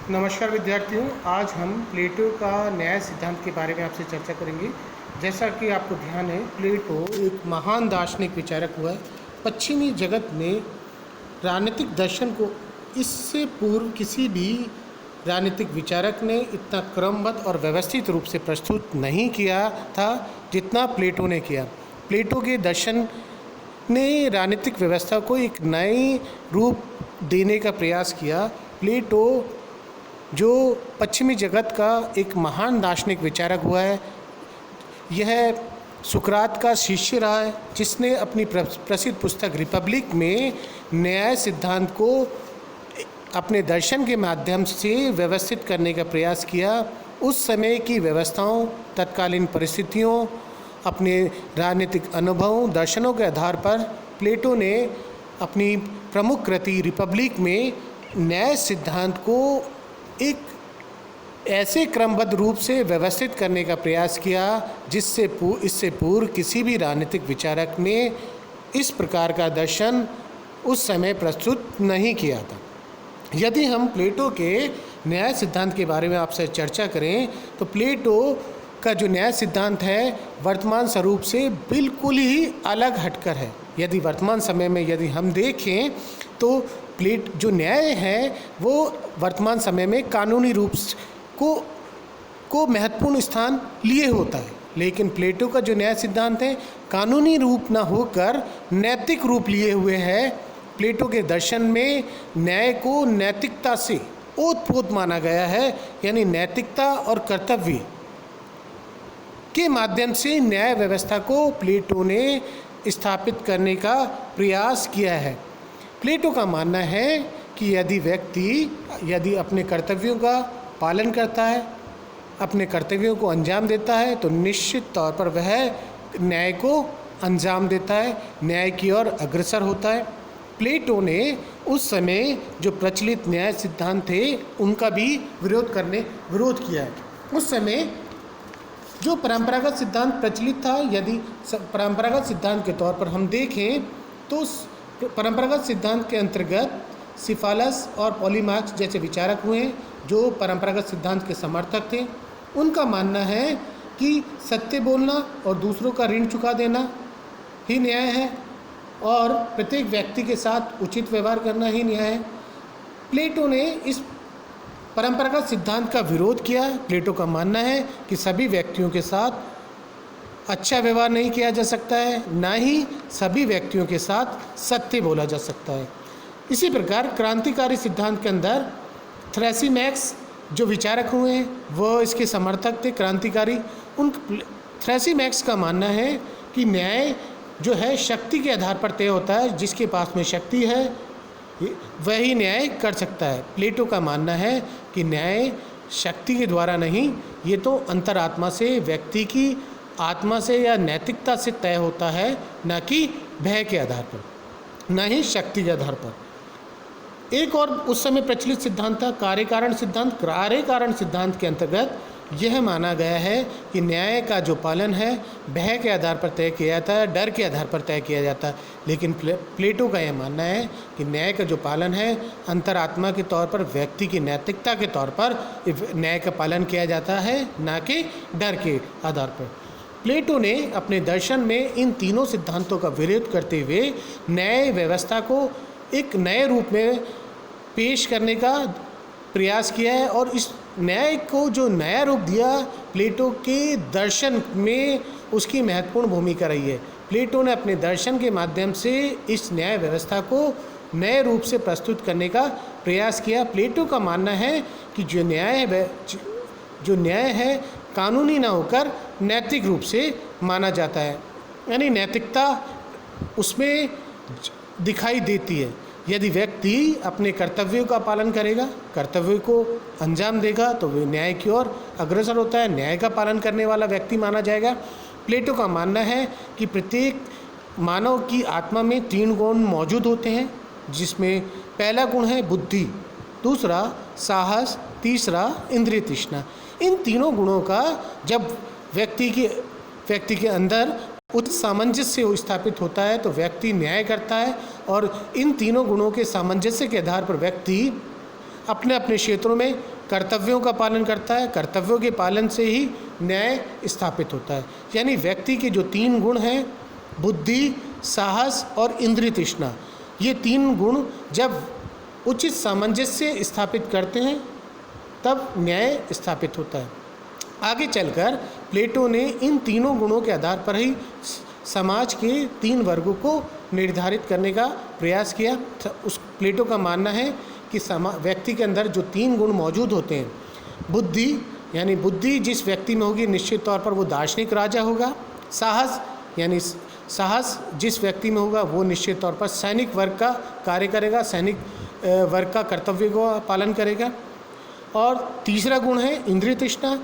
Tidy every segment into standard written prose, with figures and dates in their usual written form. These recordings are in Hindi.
नमस्कार विद्यार्थियों, आज हम प्लेटो का न्याय सिद्धांत के बारे में आपसे चर्चा करेंगे। जैसा कि आपको ध्यान है, प्लेटो एक महान दार्शनिक विचारक हुआ है। पश्चिमी जगत में राजनीतिक दर्शन को इससे पूर्व किसी भी राजनीतिक विचारक ने इतना क्रमबद्ध और व्यवस्थित रूप से प्रस्तुत नहीं किया था जितना प्लेटो ने किया। प्लेटो के दर्शन ने राजनीतिक व्यवस्था को एक नए रूप देने का प्रयास किया। प्लेटो जो पश्चिमी जगत का एक महान दार्शनिक विचारक हुआ है, यह सुकरात का शिष्य रहा है, जिसने अपनी प्रसिद्ध पुस्तक रिपब्लिक में न्याय सिद्धांत को अपने दर्शन के माध्यम से व्यवस्थित करने का प्रयास किया। उस समय की व्यवस्थाओं, तत्कालीन परिस्थितियों, अपने राजनीतिक अनुभवों, दर्शनों के आधार पर प्लेटो ने अपनी प्रमुख कृति रिपब्लिक में न्याय सिद्धांत को एक ऐसे क्रमबद्ध रूप से व्यवस्थित करने का प्रयास किया इससे पूर्व किसी भी राजनीतिक विचारक ने इस प्रकार का दर्शन उस समय प्रस्तुत नहीं किया था। यदि हम प्लेटो के न्याय सिद्धांत के बारे में आपसे चर्चा करें तो प्लेटो का जो न्याय सिद्धांत है वर्तमान स्वरूप से बिल्कुल ही अलग हटकर है। यदि वर्तमान समय में यदि हम देखें तो जो न्याय है वो वर्तमान समय में कानूनी रूप को महत्वपूर्ण स्थान लिए होता है, लेकिन प्लेटो का जो न्याय सिद्धांत है कानूनी रूप न होकर नैतिक रूप लिए हुए है। प्लेटो के दर्शन में न्याय को नैतिकता से ओतप्रोत माना गया है, यानी नैतिकता और कर्तव्य के माध्यम से न्याय व्यवस्था को प्लेटो ने स्थापित करने का प्रयास किया है। प्लेटो का मानना है कि यदि अपने कर्तव्यों का पालन करता है, अपने कर्तव्यों को अंजाम देता है, तो निश्चित तौर पर वह न्याय को अंजाम देता है, न्याय की ओर अग्रसर होता है। प्लेटो ने उस समय जो प्रचलित न्याय सिद्धांत थे उनका भी विरोध किया है। उस समय जो परंपरागत सिद्धांत प्रचलित था, यदि परंपरागत सिद्धांत के तौर पर हम देखें तो परंपरागत सिद्धांत के अंतर्गत सिफालस और पॉलीमार्क्स जैसे विचारक हुए जो परंपरागत सिद्धांत के समर्थक थे। उनका मानना है कि सत्य बोलना और दूसरों का ऋण चुका देना ही न्याय है और प्रत्येक व्यक्ति के साथ उचित व्यवहार करना ही न्याय है। प्लेटो ने इस परंपरागत सिद्धांत का विरोध किया। प्लेटो का मानना है कि सभी व्यक्तियों के साथ अच्छा व्यवहार नहीं किया जा सकता है, ना ही सभी व्यक्तियों के साथ सत्य बोला जा सकता है। इसी प्रकार क्रांतिकारी सिद्धांत के अंदर थ्रेसिमैक्स जो विचारक हुए हैं वह इसके समर्थक थे, क्रांतिकारी। उन थ्रेसिमैक्स का मानना है कि न्याय जो है शक्ति के आधार पर तय होता है, जिसके पास में शक्ति है वही न्याय कर सकता है। प्लेटो का मानना है कि न्याय शक्ति के द्वारा नहीं, ये तो अंतरात्मा से, व्यक्ति की आत्मा से या नैतिकता से तय होता है, न कि भय के आधार पर, न ही शक्ति के आधार पर। एक और उस समय प्रचलित सिद्धांत था कार्य कारण सिद्धांत। कार्य कारण सिद्धांत के अंतर्गत यह माना गया है कि न्याय का जो पालन है भय के आधार पर तय किया जाता है, डर के आधार पर तय किया जाता है। लेकिन प्लेटो का यह मानना है कि न्याय का जो पालन है अंतरात्मा के तौर पर, व्यक्ति की नैतिकता के तौर पर न्याय का पालन किया जाता है, ना कि डर के आधार पर। प्लेटो ने अपने दर्शन में इन तीनों सिद्धांतों का विरोध करते हुए न्याय व्यवस्था को एक नए रूप में पेश करने का प्रयास किया है और इस न्याय को जो नया रूप दिया, प्लेटो के दर्शन में उसकी महत्वपूर्ण भूमिका रही है। प्लेटो ने अपने दर्शन के माध्यम से इस न्याय व्यवस्था को नए रूप से प्रस्तुत करने का प्रयास किया। प्लेटो का मानना है कि जो न्याय है कानूनी ना होकर नैतिक रूप से माना जाता है, यानी नैतिकता उसमें दिखाई देती है। यदि व्यक्ति अपने कर्तव्यों का पालन करेगा, कर्तव्य को अंजाम देगा, तो वह न्याय की ओर अग्रसर होता है, न्याय का पालन करने वाला व्यक्ति माना जाएगा। प्लेटो का मानना है कि प्रत्येक मानव की आत्मा में 3 गुण मौजूद होते हैं, जिसमें पहला गुण है बुद्धि, दूसरा साहस, तीसरा इंद्रिय तृष्णा। इन तीनों गुणों का जब व्यक्ति के अंदर उच्च सामंजस्य स्थापित होता है तो व्यक्ति न्याय करता है और इन तीनों गुणों के सामंजस्य के आधार पर व्यक्ति अपने अपने क्षेत्रों में कर्तव्यों का पालन करता है। कर्तव्यों के पालन से ही न्याय स्थापित होता है। यानी व्यक्ति के जो 3 गुण हैं, बुद्धि, साहस और इंद्रिय तृष्णा, ये 3 गुण जब उचित सामंजस्य स्थापित करते हैं तब न्याय स्थापित होता है। आगे चलकर प्लेटो ने इन तीनों गुणों के आधार पर ही समाज के 3 वर्गों को निर्धारित करने का प्रयास किया। उस प्लेटो का मानना है कि व्यक्ति के अंदर जो 3 गुण मौजूद होते हैं, बुद्धि यानी बुद्धि जिस व्यक्ति में होगी निश्चित तौर पर वो दार्शनिक राजा होगा। साहस यानी साहस जिस व्यक्ति में होगा वो निश्चित तौर पर सैनिक वर्ग का कार्य करेगा, सैनिक वर्ग का कर्तव्य को पालन करेगा। और तीसरा गुण है इंद्रिय तृष्णा,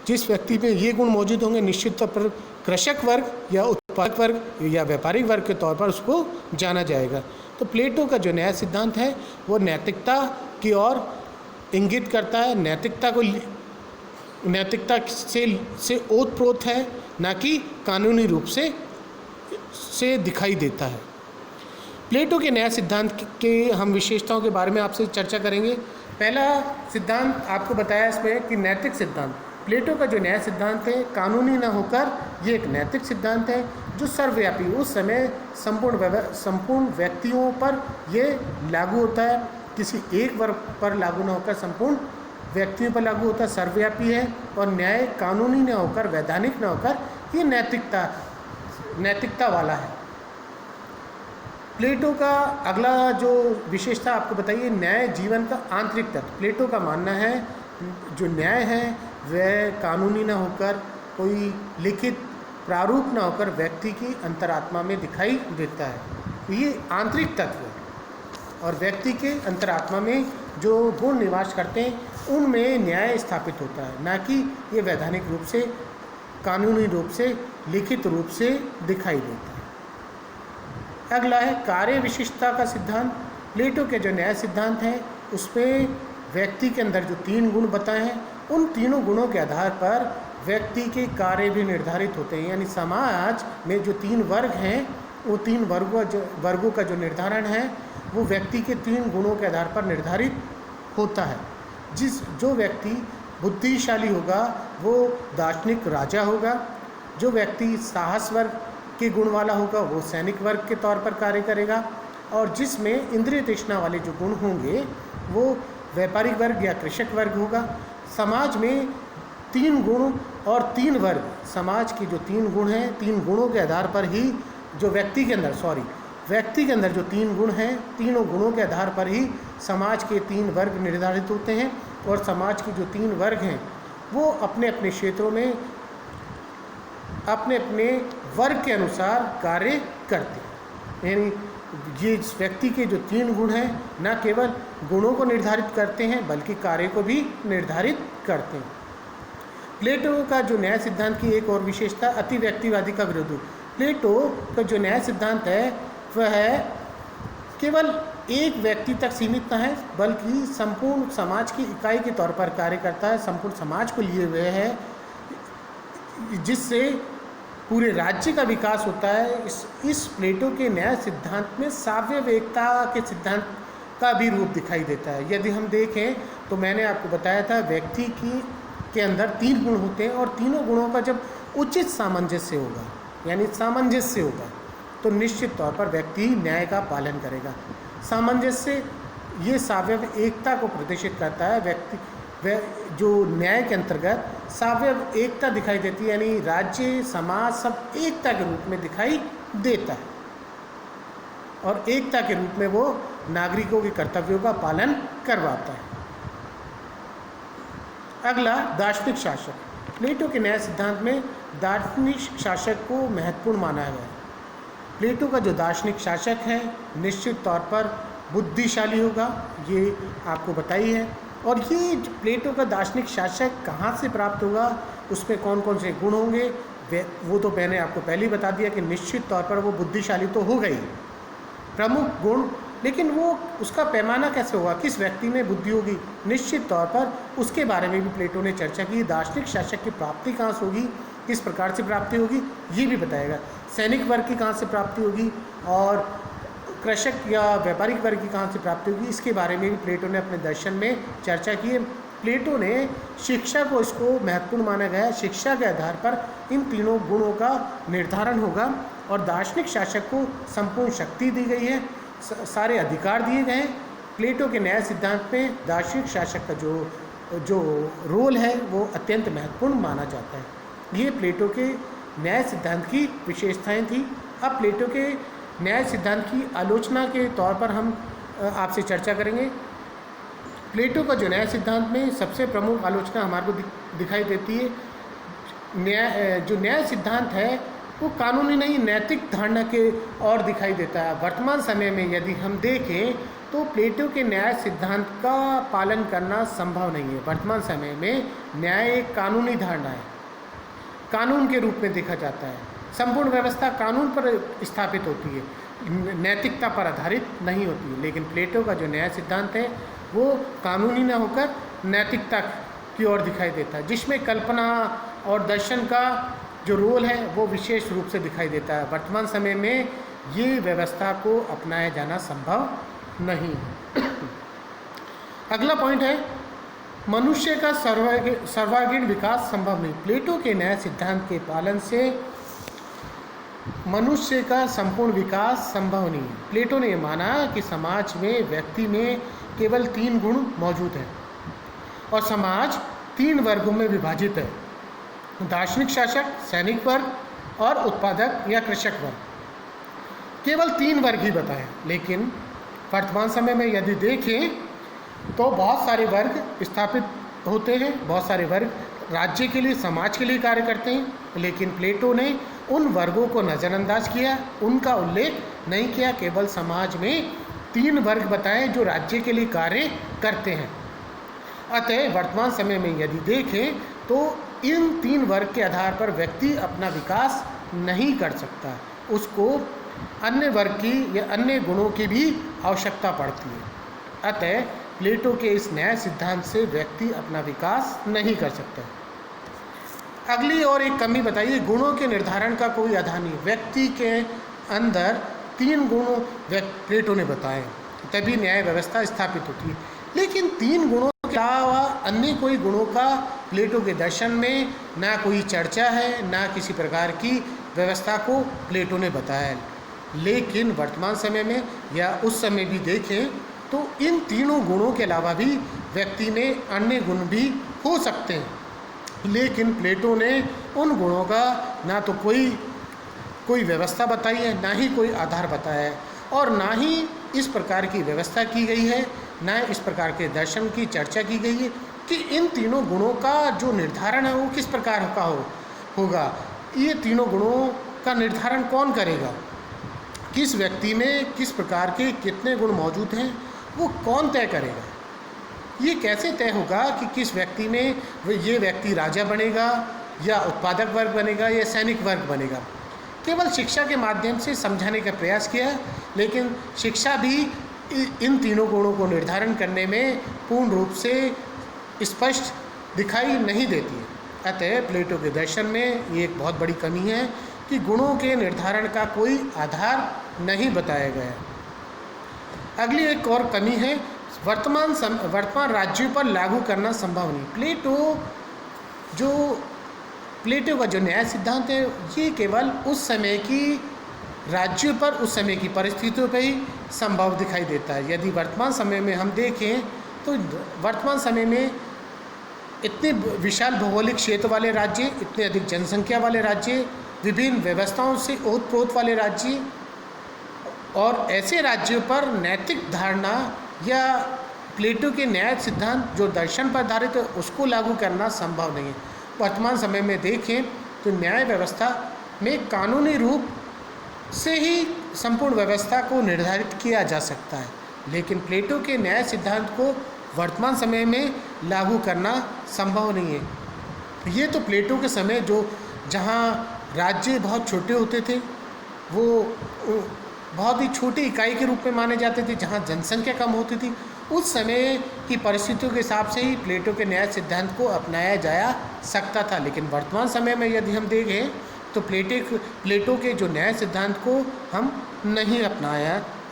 जिस व्यक्ति में ये गुण मौजूद होंगे निश्चित तौर पर कृषक वर्ग या उत्पादक वर्ग या व्यापारिक वर्ग के तौर पर उसको जाना जाएगा। तो प्लेटो का जो न्याय सिद्धांत है वो नैतिकता की ओर इंगित करता है, नैतिकता से ओतप्रोत है, ना कि कानूनी रूप से दिखाई देता है। प्लेटो के न्याय सिद्धांत के हम विशेषताओं के बारे में आपसे चर्चा करेंगे। पहला सिद्धांत आपको बताया इसमें कि नैतिक सिद्धांत। प्लेटो का जो न्याय सिद्धांत है कानूनी ना होकर ये एक नैतिक सिद्धांत है जो सर्वव्यापी उस समय संपूर्ण व्यक्तियों पर ये लागू होता है। किसी एक वर्ग पर लागू ना होकर संपूर्ण व्यक्तियों पर लागू होता है, सर्वव्यापी है। और न्याय कानूनी ना होकर, वैधानिक ना होकर, ये नैतिकता वाला है। प्लेटो का अगला जो विशेषता आपको बताइए, न्याय जीवन का आंतरिक तत्व। प्लेटो का मानना है जो न्याय है वह कानूनी ना होकर, कोई लिखित प्रारूप ना होकर व्यक्ति की अंतरात्मा में दिखाई देता है। ये आंतरिक तत्व है और व्यक्ति के अंतरात्मा में जो गुण निवास करते हैं उनमें न्याय स्थापित होता है, ना कि ये वैधानिक रूप से, कानूनी रूप से, लिखित रूप से दिखाई देता है। अगला है कार्य विशिष्टता का सिद्धांत। प्लेटो के जो न्याय सिद्धांत हैं उसमें व्यक्ति के अंदर जो 3 गुण बताए हैं उन तीनों गुणों के आधार पर व्यक्ति के कार्य भी निर्धारित होते हैं। यानी समाज में जो 3 वर्ग हैं वो 3 वर्गों का जो निर्धारण है वो व्यक्ति के 3 गुणों के आधार पर निर्धारित होता है। जो व्यक्ति बुद्धिशाली होगा वो दार्शनिक राजा होगा, जो व्यक्ति साहस वर्ग के गुण वाला होगा वो सैनिक वर्ग के तौर पर कार्य करेगा, और जिसमें इंद्रिय तृष्णा वाले जो गुण होंगे वो व्यापारिक वर्ग या कृषक वर्ग होगा। समाज में 3 गुण और 3 वर्ग, समाज के जो 3 गुण हैं 3 गुणों के आधार पर ही जो व्यक्ति के अंदर जो 3 गुण हैं, तीनों गुणों के आधार पर ही समाज के 3 वर्ग निर्धारित होते हैं। और समाज के जो 3 वर्ग हैं वो अपने अपने क्षेत्रों में अपने अपने वर्ग के अनुसार कार्य करते हैं। यानी ये इस व्यक्ति के जो 3 गुण हैं न केवल गुणों को निर्धारित करते हैं बल्कि कार्य को भी निर्धारित करते हैं। प्लेटो का जो न्याय सिद्धांत की एक और विशेषता अति व्यक्तिवादी का विरोध। प्लेटो का जो न्याय सिद्धांत है वह केवल एक व्यक्ति तक सीमित न है बल्कि संपूर्ण समाज की इकाई के तौर पर कार्य करता है, संपूर्ण समाज को लिए हुए है, जिससे पूरे राज्य का विकास होता है। इस प्लेटो के न्याय सिद्धांत में साव्यविकता के सिद्धांत का भी रूप दिखाई देता है। यदि हम देखें तो मैंने आपको बताया था व्यक्ति के अंदर 3 गुण होते हैं और तीनों गुणों का जब उचित सामंजस्य होगा, यानी सामंजस्य होगा, तो निश्चित तौर पर व्यक्ति न्याय का पालन करेगा। सामंजस्य ये सावयव एकता को प्रदर्शित करता है। जो न्याय के अंतर्गत सावयव एकता दिखाई देती है, यानी राज्य समाज सब एकता के रूप में दिखाई देता है और एकता के रूप में वो नागरिकों के कर्तव्यों का पालन करवाता है। अगला दार्शनिक शासक। प्लेटो के न्याय सिद्धांत में दार्शनिक शासक को महत्वपूर्ण माना गया है। प्लेटो का जो दार्शनिक शासक है निश्चित तौर पर बुद्धिशाली होगा, ये आपको बताई है। और ये प्लेटो का दार्शनिक शासक कहाँ से प्राप्त होगा, उसमें कौन कौन से गुण होंगे, वो तो मैंने आपको पहले ही बता दिया कि निश्चित तौर पर वो बुद्धिशाली तो होगा ही, प्रमुख गुण। लेकिन वो उसका पैमाना कैसे होगा, किस व्यक्ति में बुद्धि होगी, निश्चित तौर पर उसके बारे में भी प्लेटो ने चर्चा की। दार्शनिक शासक की प्राप्ति कहाँ से होगी, किस प्रकार से प्राप्ति होगी, ये भी बताएगा। सैनिक वर्ग की कहाँ से प्राप्ति होगी और कृषक या व्यापारिक वर्ग की कहाँ से प्राप्ति होगी, इसके बारे में भी प्लेटो ने अपने दर्शन में चर्चा की है। प्लेटो ने शिक्षा को इसको महत्वपूर्ण माना गया है। शिक्षा के आधार पर इन तीनों गुणों का निर्धारण होगा और दार्शनिक शासक को संपूर्ण शक्ति दी गई है, सारे अधिकार दिए गए हैं। प्लेटो के न्याय सिद्धांत में दार्शनिक शासक का जो रोल है वो अत्यंत महत्वपूर्ण माना जाता है। ये प्लेटो के न्याय सिद्धांत की विशेषताएं थी। अब प्लेटो के न्याय सिद्धांत की आलोचना के तौर पर हम आपसे चर्चा करेंगे। प्लेटो का जो न्याय सिद्धांत में सबसे प्रमुख आलोचना हमारे को दिखाई देती है, जो न्याय सिद्धांत है वो कानूनी नहीं नैतिक धारणा के और दिखाई देता है। वर्तमान समय में यदि हम देखें तो प्लेटो के न्याय सिद्धांत का पालन करना संभव नहीं है। वर्तमान समय में न्याय एक कानूनी धारणा है, कानून के रूप में देखा जाता है। संपूर्ण व्यवस्था कानून पर स्थापित होती है, नैतिकता पर आधारित नहीं होती है। लेकिन प्लेटो का जो न्याय सिद्धांत है वो कानूनी न होकर नैतिकता की ओर दिखाई देता है, जिसमें कल्पना और दर्शन का जो रोल है वो विशेष रूप से दिखाई देता है। वर्तमान समय में ये व्यवस्था को अपनाया जाना संभव नहीं है। अगला पॉइंट है मनुष्य का सर्वांगीण विकास संभव नहीं। प्लेटो के न्याय सिद्धांत के पालन से मनुष्य का संपूर्ण विकास संभव नहीं है। प्लेटो ने माना कि समाज में व्यक्ति में केवल 3 गुण मौजूद हैं और समाज 3 वर्गों में विभाजित है, दार्शनिक शासक, सैनिक वर्ग और उत्पादक या कृषक वर्ग। केवल 3 वर्ग ही बताएं। लेकिन वर्तमान समय में यदि देखें तो बहुत सारे वर्ग स्थापित होते हैं, बहुत सारे वर्ग राज्य के लिए, समाज के लिए कार्य करते हैं। लेकिन प्लेटो ने उन वर्गों को नज़रअंदाज किया, उनका उल्लेख नहीं किया। केवल समाज में 3 वर्ग बताएं जो राज्य के लिए कार्य करते हैं। अतः वर्तमान समय में यदि देखें तो इन 3 वर्ग के आधार पर व्यक्ति अपना विकास नहीं कर सकता, उसको अन्य वर्ग की या अन्य गुणों की भी आवश्यकता पड़ती है। अतः प्लेटो के इस न्याय सिद्धांत से व्यक्ति अपना विकास नहीं कर सकता। अगली और एक कमी बताइए, गुणों के निर्धारण का कोई आधार नहीं। व्यक्ति के अंदर 3 गुण प्लेटो ने बताए, तभी न्याय व्यवस्था स्थापित होती है। लेकिन 3 गुणों के अलावा अन्य कोई गुणों का प्लेटो के दर्शन में ना कोई चर्चा है, ना किसी प्रकार की व्यवस्था को प्लेटो ने बताया है। लेकिन वर्तमान समय में या उस समय भी देखें तो इन तीनों गुणों के अलावा भी व्यक्ति में अन्य गुण भी हो सकते हैं। लेकिन प्लेटो ने उन गुणों का ना तो कोई व्यवस्था बताई है, ना ही कोई आधार बताया है, और ना ही इस प्रकार की व्यवस्था की गई है, ना इस प्रकार के दर्शन की चर्चा की गई है कि इन तीनों गुणों का जो निर्धारण है वो किस प्रकार का होगा। ये तीनों गुणों का निर्धारण कौन करेगा, किस व्यक्ति में किस प्रकार के कितने गुण मौजूद हैं वो कौन तय करेगा। ये कैसे तय होगा कि किस व्यक्ति में ये व्यक्ति राजा बनेगा या उत्पादक वर्ग बनेगा या सैनिक वर्ग बनेगा। केवल शिक्षा के माध्यम से समझाने का प्रयास किया, लेकिन शिक्षा भी इन तीनों गुणों को निर्धारण करने में पूर्ण रूप से स्पष्ट दिखाई नहीं देती है। अतः प्लेटो के दर्शन में ये एक बहुत बड़ी कमी है कि गुणों के निर्धारण का कोई आधार नहीं बताया गया है। अगली एक और कमी है, वर्तमान राज्यों पर लागू करना संभव नहीं। प्लेटो का जो न्याय सिद्धांत है ये केवल उस समय की राज्यों पर, उस समय की परिस्थितियों पर ही संभव दिखाई देता है। यदि वर्तमान समय में हम देखें तो वर्तमान समय में इतने विशाल भौगोलिक क्षेत्र वाले राज्य, इतने अधिक जनसंख्या वाले राज्य, विभिन्न व्यवस्थाओं से ओतप्रोत वाले राज्य, और ऐसे राज्यों पर नैतिक धारणा या प्लेटो के न्याय सिद्धांत जो दर्शन पर आधारित है उसको लागू करना संभव नहीं है। वर्तमान समय में देखें तो न्याय व्यवस्था में कानूनी रूप से ही संपूर्ण व्यवस्था को निर्धारित किया जा सकता है, लेकिन प्लेटो के न्याय सिद्धांत को वर्तमान समय में लागू करना संभव नहीं है। ये तो प्लेटो के समय जहाँ राज्य बहुत छोटे होते थे, वो बहुत ही छोटी इकाई के रूप में माने जाते थे, जहाँ जनसंख्या कम होती थी, उस समय की परिस्थितियों के हिसाब से ही प्लेटो के न्याय सिद्धांत को अपनाया जा सकता था। लेकिन वर्तमान समय में यदि हम देखें तो प्लेटो के जो न्याय सिद्धांत को हम नहीं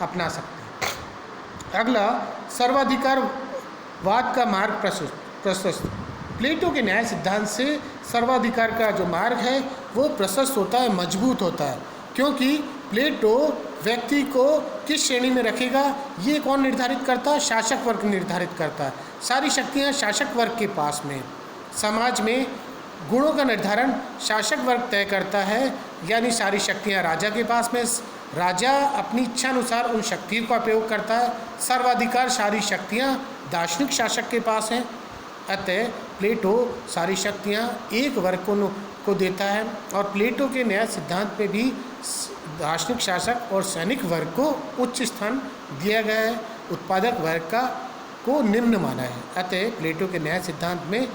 अपना सकते हैं। अगला, सर्वाधिकारवाद का मार्ग प्रशस्त। प्लेटो के न्याय सिद्धांत से सर्वाधिकार का जो मार्ग है वो प्रशस्त होता है, मजबूत होता है, क्योंकि प्लेटो व्यक्ति को किस श्रेणी में रखेगा ये कौन निर्धारित करता है? शासक वर्ग निर्धारित करता है। सारी शक्तियाँ शासक वर्ग के पास में। समाज में गुणों का निर्धारण शासक वर्ग तय करता है, यानी सारी शक्तियाँ राजा के पास में। राजा अपनी इच्छा अनुसार उन शक्तियों का प्रयोग करता है। सर्वाधिकार सारी शक्तियाँ दार्शनिक शासक के पास हैं। अतः प्लेटो सारी शक्तियाँ एक वर्ग को देता है, और प्लेटो के न्याय सिद्धांत में भी दार्शनिक शासक और सैनिक वर्ग को उच्च स्थान दिया गया है, उत्पादक वर्ग को निम्न माना है। अतः प्लेटो के न्याय सिद्धांत में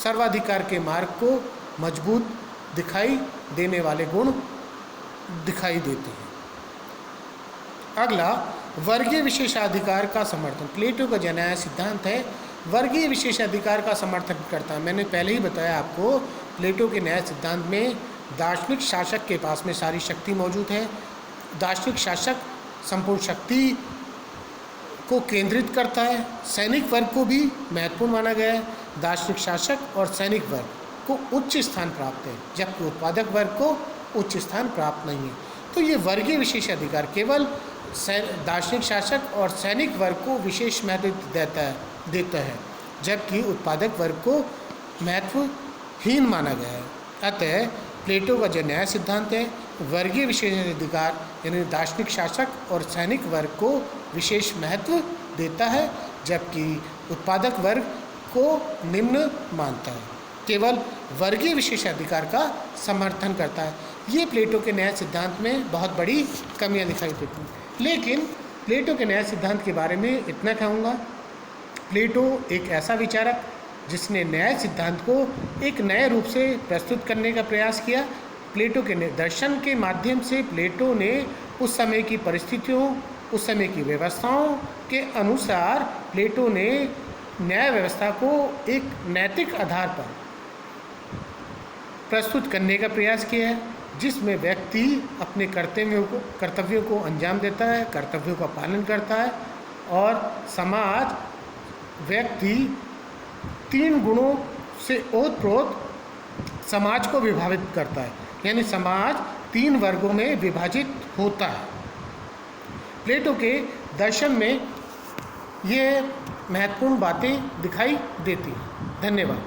सर्वाधिकार के मार्ग को मजबूत दिखाई देने वाले गुण दिखाई देते हैं। अगला, वर्गीय विशेषाधिकार का समर्थन। प्लेटो का जो न्याय सिद्धांत है वर्गीय विशेषाधिकार का समर्थन करता है। मैंने पहले ही बताया आपको, प्लेटो के न्याय सिद्धांत में दार्शनिक शासक के पास में सारी शक्ति मौजूद है। दार्शनिक शासक संपूर्ण शक्ति को केंद्रित करता है। सैनिक वर्ग को भी महत्वपूर्ण माना गया है। दार्शनिक शासक और सैनिक वर्ग को उच्च स्थान प्राप्त है, जबकि उत्पादक वर्ग को उच्च स्थान प्राप्त नहीं है। तो ये वर्गीय विशेषाधिकार केवल दार्शनिक शासक और सैनिक वर्ग को विशेष महत्व देता है, जबकि उत्पादक वर्ग को महत्वहीन माना गया है। अतः प्लेटो का जो न्याय सिद्धांत है वर्गीय विशेषाधिकार यानी दार्शनिक शासक और सैनिक वर्ग को विशेष महत्व देता है, जबकि उत्पादक वर्ग को निम्न मानता है, केवल वर्गीय विशेषाधिकार का समर्थन करता है। ये प्लेटो के न्याय सिद्धांत में बहुत बड़ी कमियां दिखाई देती हैं। लेकिन प्लेटो के न्याय सिद्धांत के बारे में इतना कहूँगा, प्लेटो एक ऐसा विचारक जिसने न्याय सिद्धांत को एक नए रूप से प्रस्तुत करने का प्रयास किया। प्लेटो के दर्शन के माध्यम से प्लेटो ने उस समय की परिस्थितियों, उस समय की व्यवस्थाओं के अनुसार प्लेटो ने न्याय व्यवस्था को एक नैतिक आधार पर प्रस्तुत करने का प्रयास किया है, जिसमें व्यक्ति अपने कर्तव्यों को अंजाम देता है, कर्तव्यों का पालन करता है, और समाज व्यक्ति 3 गुणों से ओतप्रोत समाज को विभाजित करता है, यानी समाज 3 वर्गों में विभाजित होता है। प्लेटो के दर्शन में ये महत्वपूर्ण बातें दिखाई देती हैं। धन्यवाद।